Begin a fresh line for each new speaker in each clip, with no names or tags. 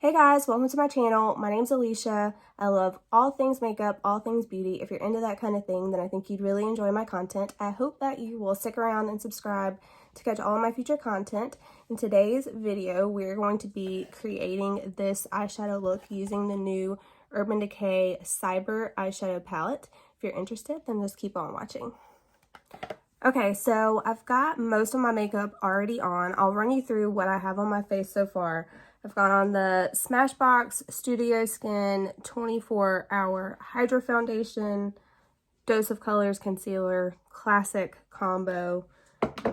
Hey guys, welcome to my channel. My name's Alicia. I love all things makeup, all things beauty. If you're into that kind of thing, then I think you'd really enjoy my content. I hope that you will stick around and subscribe to catch all of my future content. In today's video, we're going to be creating this eyeshadow look using the new Urban Decay Cyber eyeshadow palette. If you're interested, then just keep on watching. Okay, so I've got most of my makeup already on. I'll run you through what I have on my face so far. I've got on the Smashbox Studio Skin 24-Hour Hydra Foundation, Dose of Colors Concealer, Classic Combo.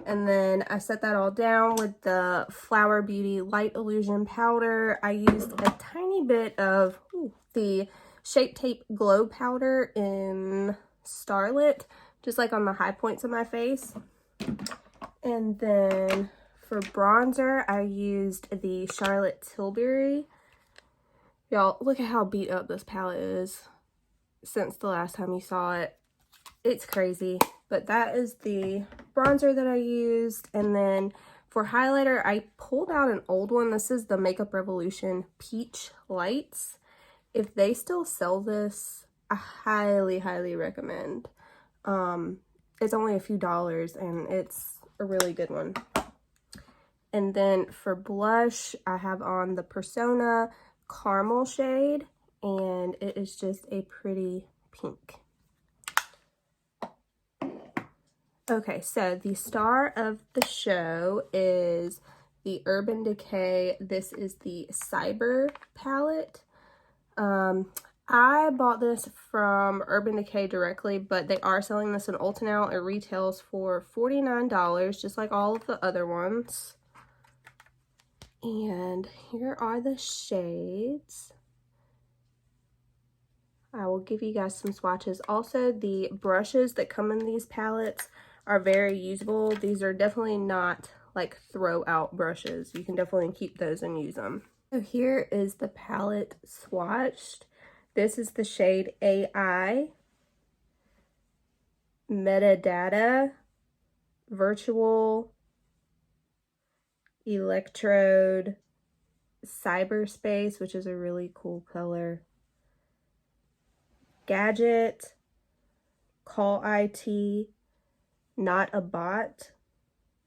And then I set that all down with the Flower Beauty Light Illusion Powder. I used a tiny bit of the Shape Tape Glow Powder in Starlit, just like on the high points of my face. And then for bronzer, I used the Charlotte Tilbury. Y'all, look at how beat up this palette is since the last time you saw it. It's crazy. But that is the bronzer that I used. And then for highlighter, I pulled out an old one. This is the Makeup Revolution Peach Lights. If they still sell this, I highly, highly recommend. It's only a few dollars and it's a really good one. And then for blush, I have on the Persona Caramel shade, and it is just a pretty pink. Okay, so the star of the show is the Urban Decay. This is the Cyber palette. I bought this from Urban Decay directly, but they are selling this in Ulta now. It retails for $49, just like all of the other ones. And here are the shades. I will give you guys some swatches. Also, the brushes that come in these palettes are very usable. These are definitely not like throw out brushes. You can definitely keep those and use them. So here is the palette swatched. This is the shade AI, Metadata, Virtual, Electrode, Cyberspace, which is a really cool color, Gadget, Call IT, Not a Bot,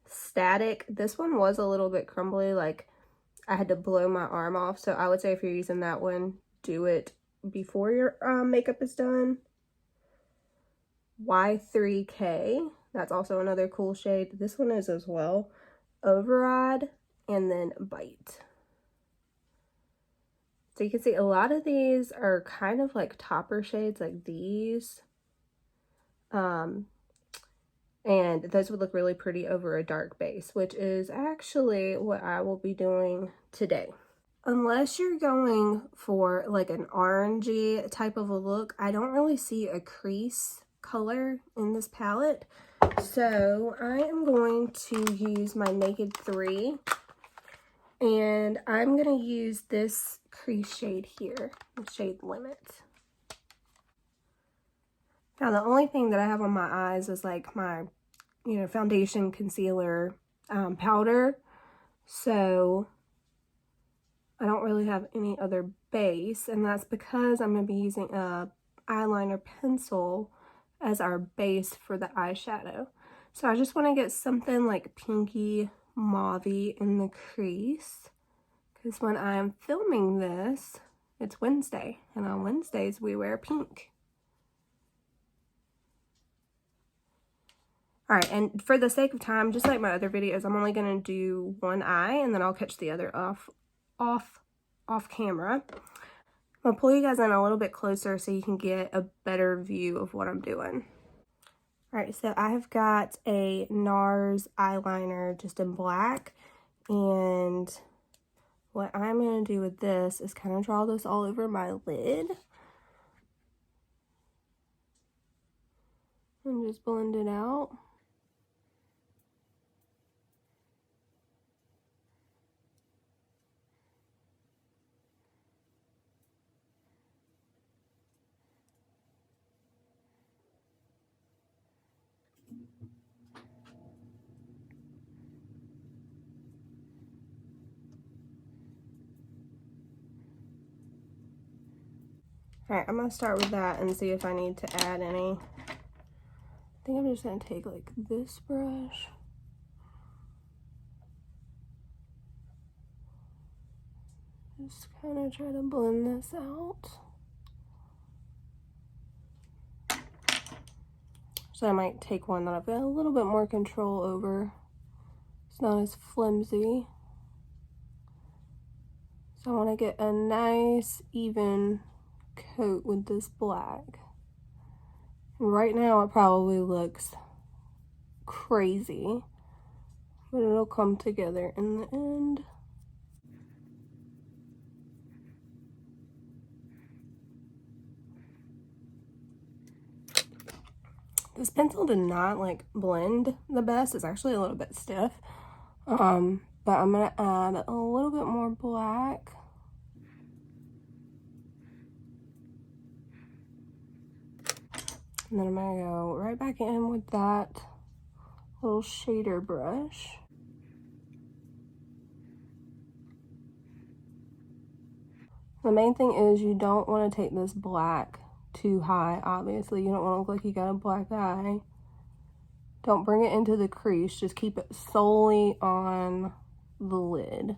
Static. This one was a little bit crumbly, like I had to blow my arm off, so I would say if you're using that one, do it before your makeup is done. Y3K, that's also another cool shade. This one is as well. Override, and then Bite. So you can see a lot of these are kind of like topper shades like these. And those would look really pretty over a dark base, which is actually what I will be doing today. Unless you're going for like an orangey type of a look, I don't really see a crease color in this palette. So I am going to use my Naked 3, and I'm going to use this crease shade here, the shade Limit. Now the only thing that I have on my eyes is like my, foundation, concealer, powder. So I don't really have any other base, and that's because I'm going to be using a eyeliner pencil as our base for the eyeshadow. So I just want to get something like pinky mauvey in the crease, because when I'm filming this, it's Wednesday, and on Wednesdays we wear pink. Alright, and for the sake of time, just like my other videos, I'm only going to do one eye, and then I'll catch the other off camera. I'm going to pull you guys in a little bit closer so you can get a better view of what I'm doing. Alright, so I have got a NARS eyeliner just in black, and what I'm going to do with this is kind of draw this all over my lid. And just blend it out. Alright, I'm going to start with that and see if I need to add any. I think I'm just going to take like this brush. Just kind of try to blend this out. So I might take one that I've got a little bit more control over. It's not as flimsy. So I want to get a nice even coat with this black. And right now it probably looks crazy, but it'll come together in the end. This pencil did not like blend the best. It's actually a little bit stiff. But I'm gonna add a little bit more black. And then I'm gonna go right back in with that little shader brush. The main thing is you don't want to take this black too high, obviously. You don't want to look like you got a black eye. Don't bring it into the crease, just keep it solely on the lid.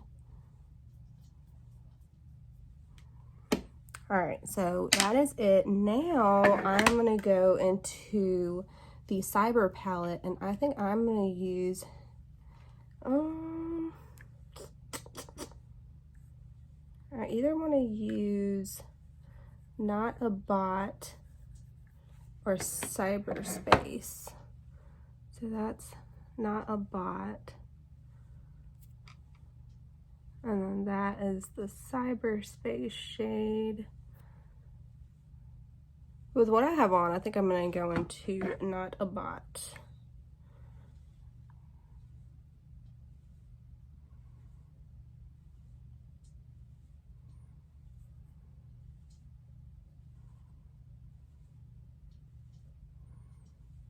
Alright, so that is it. Now I'm going to go into the Cyber palette, and I think I'm going to use I either want to use Not a Bot or Cyberspace. So that's Not a Bot. And then that is the Cyberspace shade. With what I have on, I think I'm going to go into Not a Bot.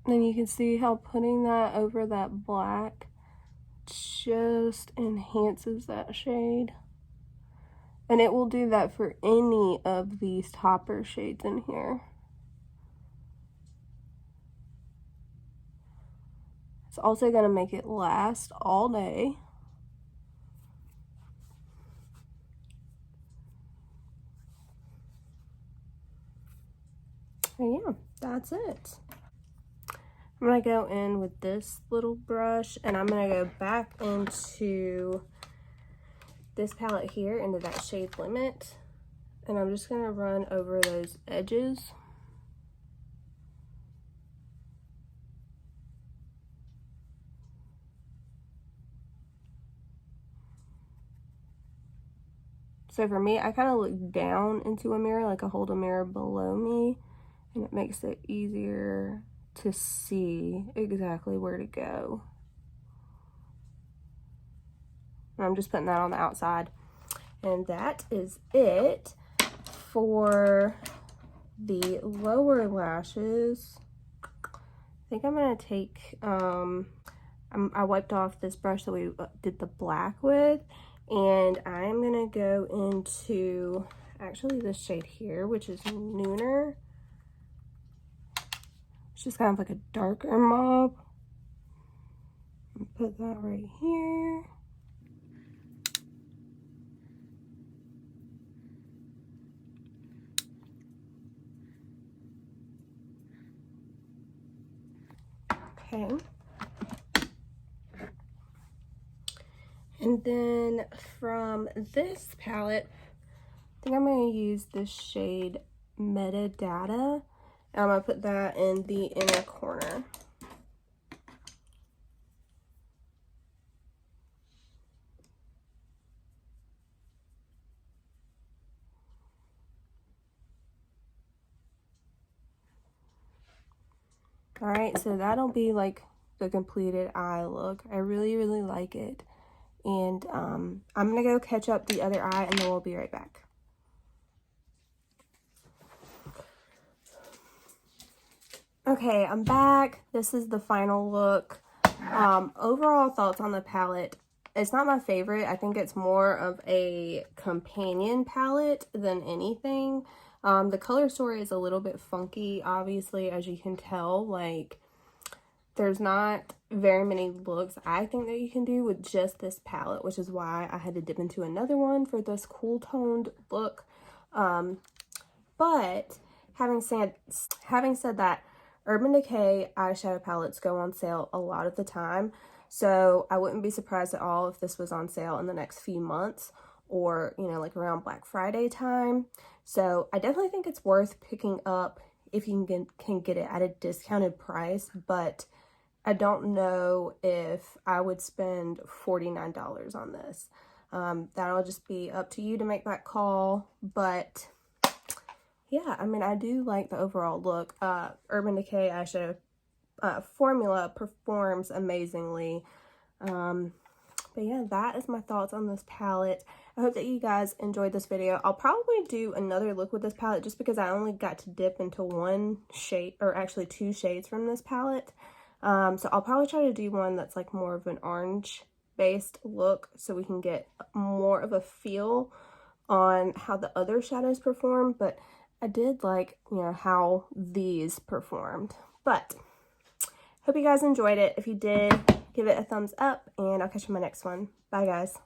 And you can see how putting that over that black just enhances that shade. And it will do that for any of these topper shades in here. It's also going to make it last all day. And yeah, that's it. I'm going to go in with this little brush, and I'm going to go back into this palette here, into that shade Limit, and I'm just going to run over those edges. So for me, I kind of look down into a mirror, like I hold a mirror below me, and it makes it easier to see exactly where to go. And I'm just putting that on the outside. And that is it for the lower lashes. I think I'm gonna take, I wiped off this brush that we did the black with, and I'm gonna go into actually this shade here, which is Nooner. It's just kind of like a darker mauve. Put that right here. Okay. And then from this palette, I think I'm going to use this shade Metadata. And I'm going to put that in the inner corner. Alright, so that'll be like the completed eye look. I really, really like it. And I'm going to go catch up the other eye, and then we'll be right back. Okay, I'm back. This is the final look. Overall thoughts on the palette. It's not my favorite. I think it's more of a companion palette than anything. The color story is a little bit funky, obviously, as you can tell. Like, there's not very many looks I think that you can do with just this palette, which is why I had to dip into another one for this cool toned look. But having said that, Urban Decay eyeshadow palettes go on sale a lot of the time, so I wouldn't be surprised at all if this was on sale in the next few months, or, you know, like around Black Friday time. So I definitely think it's worth picking up if you can get it at a discounted price, but I don't know if I would spend $49 on this. That'll just be up to you to make that call, but yeah, I mean, I do like the overall look. Urban Decay eyeshadow formula performs amazingly. But yeah, that is my thoughts on this palette. I hope that you guys enjoyed this video. I'll probably do another look with this palette just because I only got to dip into one shade, or actually 2 shades from this palette. So I'll probably try to do one that's like more of an orange based look so we can get more of a feel on how the other shadows perform. But I did like, you know, how these performed. But hope you guys enjoyed it. If you did, give it a thumbs up, and I'll catch you in my next one. Bye, guys.